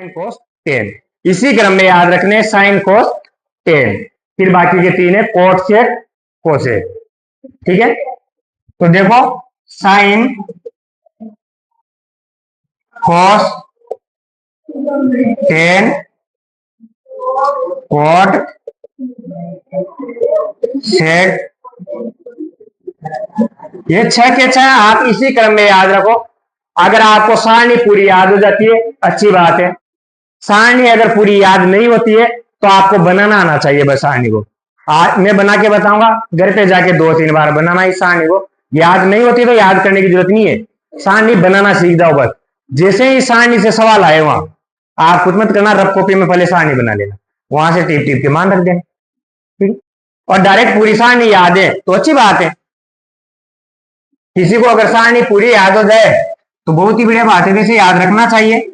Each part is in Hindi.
साइन कोस टेन, इसी क्रम में याद रखने साइन कोस टेन, फिर बाकी के तीन है कोट सेक कोसेक। ठीक है, तो देखो sine cos tan cot sec, ये छह के छह आप इसी क्रम में याद रखो। अगर आपको सारणी पूरी याद हो जाती है अच्छी बात है, सारणी अगर पूरी याद नहीं होती है तो आपको बनाना आना चाहिए बस सारणी को। आज मैं बना के बताऊंगा, घर पे जाके 2-3 बार बनाना इस सारणी को। याद नहीं होती तो याद करने की जरूरत नहीं है, सारणी बनाना सीख जाओ बस। जैसे ही सारणी से सवाल आए वहां आप कुछ मत करना, रफ कॉपी में पहले सारणी बना लेना, वहां से टिप टिप के मान रख देना। ठीक, और डायरेक्ट पूरी सारणी याद है तो अच्छी बात है। किसी को अगर सारणी पूरी याद हो जाए तो बहुत ही बढ़िया बात है, वैसे याद रखना चाहिए।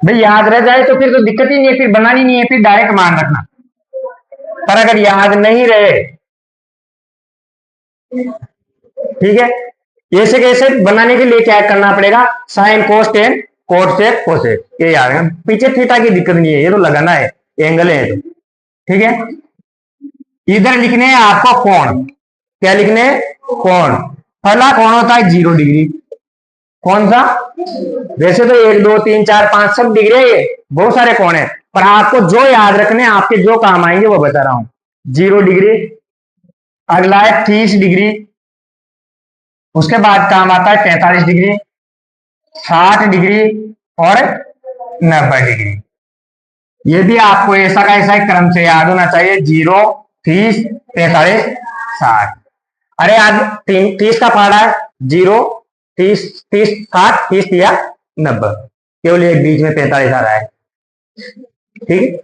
भाई याद रह जाए तो फिर तो दिक्कत ही नहीं है, फिर बनानी नहीं है, फिर डायरेक्ट मान रखना। पर अगर याद नहीं रहे, ठीक है, ऐसे कैसे बनाने के लिए क्या करना पड़ेगा, sine cos tan cot sec cosec, ये याद है। पीछे थीटा की दिक्कत नहीं है, ये तो लगाना है, एंगल है तो। ठीक है, इधर लिखने हैं आपको कोण, क्या लिखने हैं, कोण। पहला कोण होता है 0 डिग्री, कौन सा, वैसे तो 1 2 3 4 5 सब डिग्री है, ये बहुत सारे कोण है, पर आपको जो याद रखने आपके जो काम आएंगे वो बता रहा हूं। 0 डिग्री, अगला है 30 डिग्री, उसके बाद काम आता है 45 डिग्री, 60 डिग्री और 90 डिग्री। ये भी आपको ऐसा का ऐसा क्रम से याद होना चाहिए, 0 30 45 60। अरे आज 30 का पढ़ा है, 0 30 30 60 30 या 90, केवल एक बीच में 45 आ रहा है। ठीक,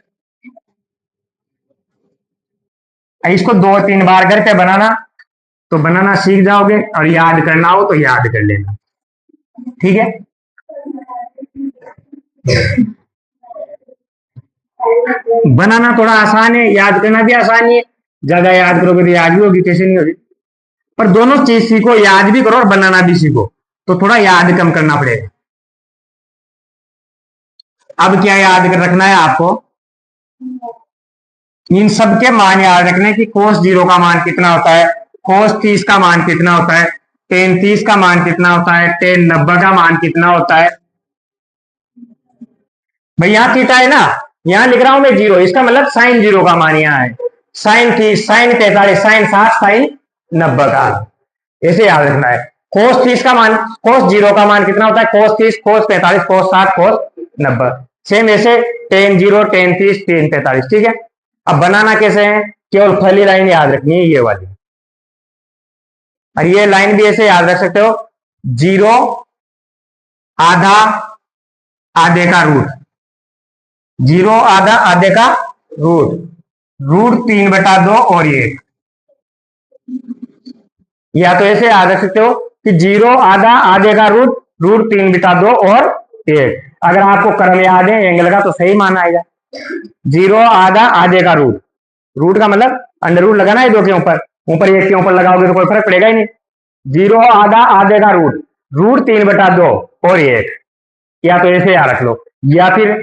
इसको 2-3 बार घर पे बनाना तो बनाना सीख जाओगे, और याद करना हो तो याद कर लेना। ठीक है, बनाना थोड़ा आसान है, याद करना भी आसान है। ज्यादा याद करोगे तो याद भी होगी, कैसे नहीं होगी। पर दोनों चीज सीखो, याद भी करो और बनाना भी सीखो, तो थोड़ा याद कम करना पड़ेगा। अब क्या याद कर रखना है आपको, इन सब के मान याद रखने की। कोस 0 का मान कितना होता है, कोस 30 का मान कितना होता है, टेन 30 का मान कितना होता है, टेन 90 का मान कितना होता है। भाई यहाँ थीटा है ना, यहाँ लिख रहा हूं मैं 0, इसका मतलब साइन 0 का मान यहाँ है, साइन 30 साइन 45 साइन 60 साइन 90 का, ऐसे याद रखना है। कोस 30 का मान, कोस 0 का मान कितना होता है, कोस 30 कोस 45 कोस 60 कोस 90, सेम ऐसे टेन 0 टेन 30 टेन 45। ठीक है, अब बनाना कैसे है, केवल पहली लाइन याद रखनी है, ये वाली, और ये लाइन भी ऐसे याद रख सकते हो, 0 आधा आधे का रूट, 0 आधा आधे का रूट, रूट 3/2 और 1, या तो ऐसे याद रख सकते हो कि 0 आधा आधे का रूट, रूट 3/2 और 1। अगर आपको क्रम याद है एंगल का तो सही मान आएगा। 0 आधा आधे का रूट, रूट का मतलब अंडर रूट लगाना है 2 के ऊपर, ऊपर 1 के ऊपर लगाओगे तो कोई फर्क पड़ेगा ही नहीं। 0 आधा आधे का रूट, रूट 3/2 और 1, या तो ऐसे याद रख लो, या फिर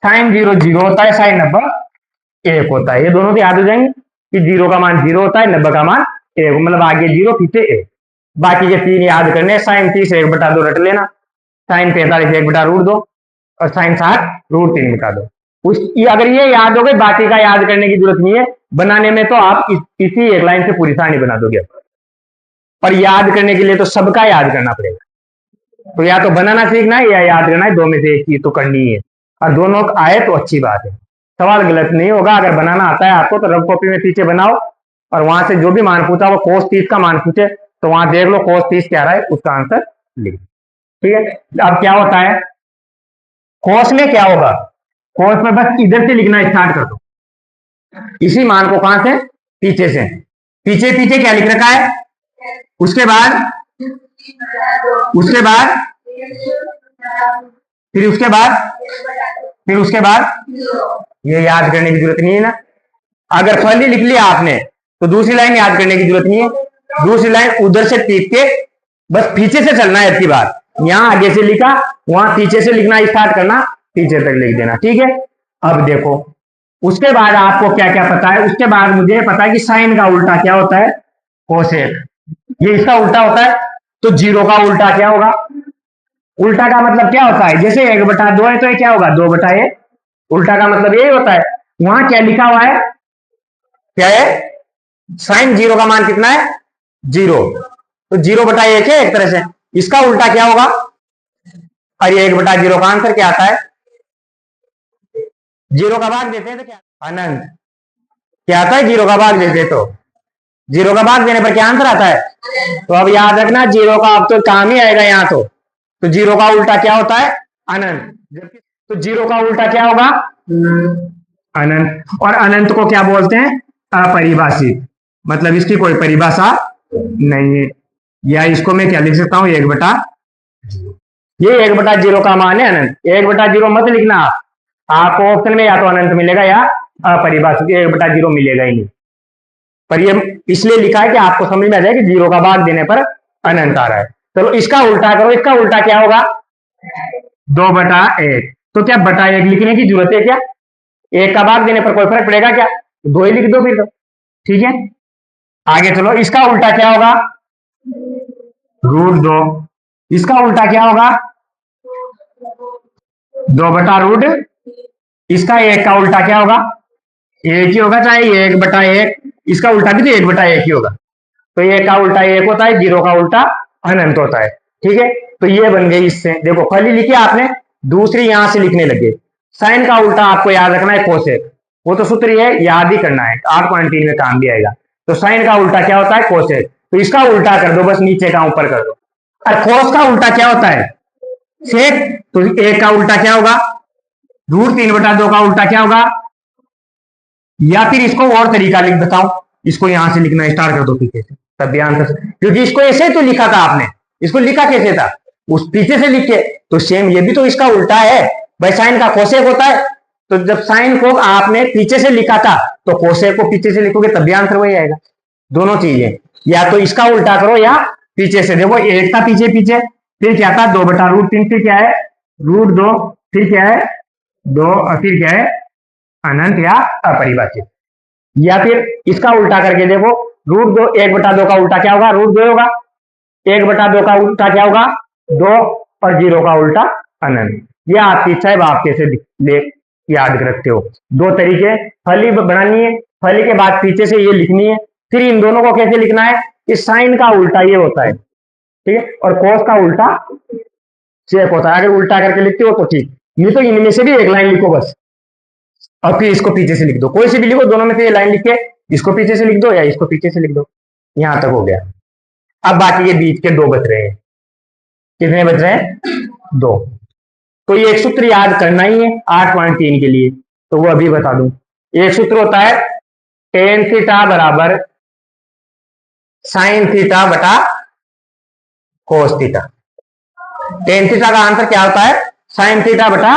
साइन 0 0 होता है, साइन 90 1 होता है, ये दोनों तो याद हो जाएंगे कि 0 का मान 0 होता है, 90 का मान 1, मतलब आगे 0 पीछे 1। बाकी के 3 याद करने, साइन 30 1/2 रट लेना, साइन 45 1/√2 और साइन 60 रूट 3/2। अगर ये याद हो गए, बाकी का याद करने की जरूरत नहीं है। बनाने में तो आप इसी एक लाइन से पूरी सारणी बना दोगे, पर याद करने के लिए तो सबका याद करना पड़ेगा। तो या तो बनाना सीखना है या याद करना है, दो में से एक चीज तो करनी है, और दोनों आए तो अच्छी बात है, सवाल गलत नहीं होगा। अगर बनाना आता है आपको तो रफ कॉपी में पीछे बनाओ, और वहां से जो भी मान पूछा वो कोस 30 का मान पूछे तो वहां देख लो कोस 30 क्या रहा है, उसका आंसर लिख। ठीक है, अब क्या होता है कोस में, क्या होगा कोस में, बस इधर से लिखना स्टार्ट कर दो, इसी मान को कहां से, पीछे से, पीछे पीछे क्या लिख रखा है, उसके बाद उसके बाद फिर उसके बाद फिर उसके बाद ये याद करने की जरूरत नहीं है ना। अगर पहले लिख लिया आपने तो दूसरी लाइन याद करने की जरूरत नहीं है, दूसरी लाइन उधर से टीप के बस पीछे से चलना है, इतनी बार यहां आगे से लिखा, वहां पीछे से लिखना स्टार्ट करना, पीछे तक लिख देना, ठीक है। अब देखो उसके बाद आपको क्या क्या पता है, उसके बाद मुझे पता है कि साइन का उल्टा क्या होता है, कोसेक। ये इसका उल्टा होता है, तो जीरो का उल्टा क्या होगा, उल्टा का मतलब क्या होता है, जैसे 1/2 है तो ये क्या होगा 2/1, उल्टा का मतलब यही होता है। वहां क्या लिखा हुआ है, क्या है, साइन जीरो का मान कितना है, जीरो, तो 0/1 है एक तरह से, इसका उल्टा क्या होगा, और ये 1/0 का आंसर क्या आता है, जीरो का भाग देते हैं तो क्या अनंत, क्या आता है, जीरो का भाग देते तो, जीरो का भाग देने पर क्या आंसर आता है। तो अब याद रखना जीरो का अब तो काम ही आएगा यहाँ तो जीरो का उल्टा क्या होता है, अनंत। तो जीरो का उल्टा क्या होगा, अनंत। और अनंत को क्या बोलते हैं, अपरिभाषित, मतलब इसकी कोई परिभाषा नहीं है। या इसको मैं क्या लिख सकता हूं, 1/, ये 1/0 का मान है अनंत। 1/0 मत लिखना आप, आपको ऑप्शन में या तो अनंत मिलेगा या अपरिभाषित, 1/0 मिलेगा ही नहीं। पर ये इसलिए लिखा है कि आपको समझ में आ जाए कि जीरो का भाग देने पर अनंत आ रहा है। चलो इसका उल्टा करो, इसका उल्टा क्या होगा, 2/1। तो क्या बटा 1 लिखने की जरूरत है क्या, एक का भाग देने पर कोई फर्क पड़ेगा क्या, 2 ही लिख दो फिर तो, ठीक है। आगे चलो, इसका उल्टा क्या होगा, √2। इसका उल्टा क्या होगा, 2/√, इसका एक का उल्टा क्या होगा, एक ही होगा, चाहे 1/1, इसका उल्टा भी तो 1/1 ही होगा। तो एक का उल्टा 1 होता है, जीरो का उल्टा अनंत होता है, ठीक है। तो ये बन गई, इससे देखो खाली लिखी आपने, दूसरी यहां से लिखने लगे। साइन का उल्टा आपको याद रखना है कोसेक, वो तो सूत्र ही है, याद ही करना है, 8.3 में काम भी आएगा। तो साइन का उल्टा क्या होता है, कोसेक, तो इसका उल्टा कर दो, बस नीचे का ऊपर कर दो। और कोस का उल्टा क्या होता है, सेक, तो एक का उल्टा क्या होगा, √3/2 का उल्टा क्या होगा। या फिर इसको और तरीका लिख बताओ, इसको यहां से लिखना स्टार्ट कर दो पीछे से, तब ध्यान कर, क्योंकि इसको ऐसे तो लिखा था आपने, इसको लिखा कैसे था, उस पीछे से लिख के, तो सेम ये भी तो इसका उल्टा है भाई, साइन का कोसेक होता है। तो जब साइन को आपने पीछे से लिखा था, तो कोसेक को पीछे से लिखोगे तब भी आंसर वही आएगा। दोनों चीजें, या तो इसका उल्टा करो या पीछे से, देखो एक था पीछे पीछे, फिर क्या था 2/√3, फिर क्या है √2, फिर क्या है 2, और फिर क्या है अनंत या अपरिभाषित। या फिर इसका उल्टा करके देखो, √2, 1/2 का उल्टा क्या होगा, √2 होगा, 1/2 का उल्टा क्या होगा 2, और 0 का उल्टा अनंत। यह आपकी इच्छा है, आप कैसे याद रखते हो। दो तरीके, फली बनानी है, फली के बाद पीछे से ये लिखनी है, फिर इन दोनों को कैसे लिखना है कि साइन का उल्टा ये होता है, ठीक है, और कोस का उल्टा चेक होता है। अगर उल्टा करके लिखते हो तो ठीक, नहीं तो इनमें से भी एक लाइन लिखो बस, और फिर इसको पीछे से लिख दो, कोई से भी लिखो, दोनों में से ये लाइन लिख के इसको पीछे से लिख दो या इसको पीछे से लिख दो, यहां तक हो गया। अब बाकी ये बीच के 2 बच रहे हैं, कितने बच रहे हैं 2। तो ये एक सूत्र याद करना ही है 8.3 के लिए, तो वो अभी बता दूं। एक सूत्र होता है tan थीटा बराबर sin थीटा बटा cos थीटा। tan थीटा का आंसर क्या होता है, sin थीटा बटा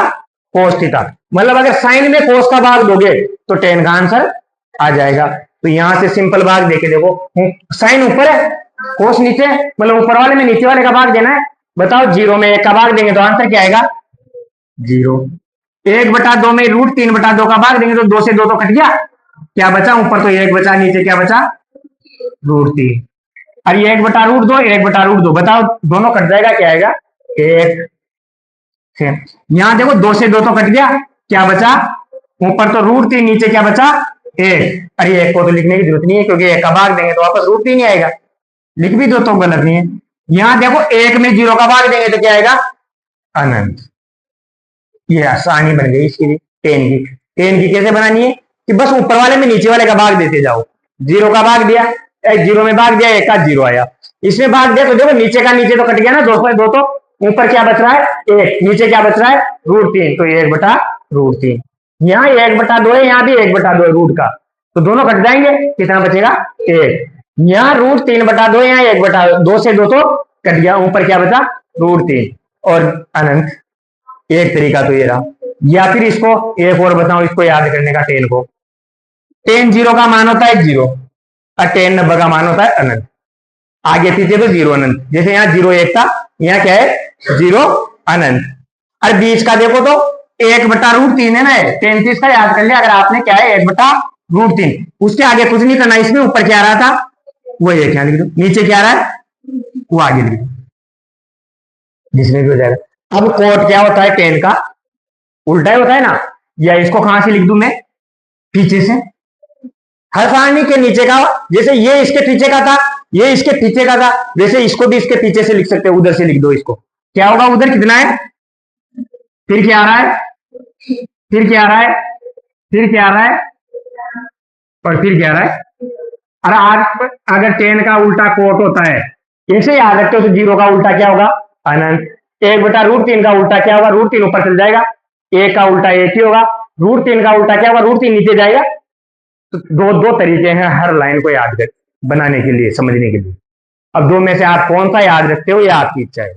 cos थीटा। मतलब अगर साइन में cos का भाग दोगे तो tan का आंसर आ जाएगा। तो यहां से सिंपल भाग देके देखो, साइन ऊपर है cos नीचे, मतलब ऊपर वाले में नीचे वाले का भाग देना है। बताओ 0 में 1 का भाग देंगे तो आंसर क्या आएगा 0। 1/2 में √3/2 का भाग देंगे तो 2 से 2 तो कट गया, क्या बचा, ऊपर तो 1 बचा, नीचे क्या बचा √3। अब ये 1/√2, 1/√2, बताओ दोनों कट जाएगा, क्या आएगा 1। यहां देखो 2 से 2 तो कट गया, क्या बचा, ऊपर तो √3, नीचे क्या बचा 1। अरे 1 को तो लिखने की जरूरत नहीं है, क्योंकि 1 का भाग देंगे तो वापस √3 ही आएगा, लिख भी दो तो गलत नहीं है। यहां देखो 1 में 0 का भाग देंगे तो क्या आएगा अनंत। ये आसानी बन गई इसकी टेन की। टेन की कैसे बनानी है कि बस ऊपर वाले में नीचे वाले का भाग देते जाओ। 0 का भाग दिया, 0 में भाग दिया, 1 का 0 आया, इसमें भाग दिया तो देखो नीचे का नीचे तो कट गया ना, 2 तो ऊपर क्या बच रहा है 1, नीचे क्या बच रहा है √3, तो 1/√3। यहाँ 1/2 है, यहाँ भी 1/2 है रूट का, तो दोनों कट जाएंगे, कितना बचेगा 1। यहाँ √3/2, यहाँ 1/2 से 2 तो कट गया, ऊपर क्या बचा √3 और अनंत। एक तरीका तो ये रहा। या फिर इसको एक और बताओ, इसको याद करने का टेन को, टेन 0 का मान होता है 0 और टेन 90 का मान होता है अनंत। आगे पीछे तो जीरो अनंत, जैसे यहाँ 0 1 था, यहाँ क्या है 0 अनंत। अरे बीच का देखो तो 1/√3 है ना, 33 का याद कर लिया। अगर आपने क्या है 1/√3, उसके आगे कुछ नहीं करना, इसमें ऊपर क्या आ रहा था वो एक यहाँ लिख दो, नीचे क्या आ रहा है वो आगे लिख दो, जिसमें भी हो जाएगा। अब कोट क्या होता है 10 का उल्टा ही होता है ना, या इसको कहां से लिख दूं मैं, पीछे से। हर सारणी के नीचे का, जैसे ये इसके पीछे का था, ये इसके पीछे का था, वैसे इसको भी इसके पीछे से लिख सकते हो, उधर से लिख दो इसको। क्या होगा उधर कितना है, फिर क्या आ रहा है, फिर क्या आ रहा है, फिर क्या आ रहा है, और फिर क्या आ रहा है। अरे आज अगर 10 का उल्टा कोट होता है, ऐसे याद रखते हो तो 0 का उल्टा क्या होगा अनंत। 1/√3 का उल्टा क्या होगा, √3 ऊपर चल जाएगा, 1 का उल्टा 1 ही होगा, √3 का उल्टा क्या होगा, √3 नीचे जाएगा। तो दो तरीके हैं हर लाइन को याद कर बनाने के लिए, समझने के लिए। अब दो में से आप कौन सा याद रखते हो, ये आपकी इच्छा है।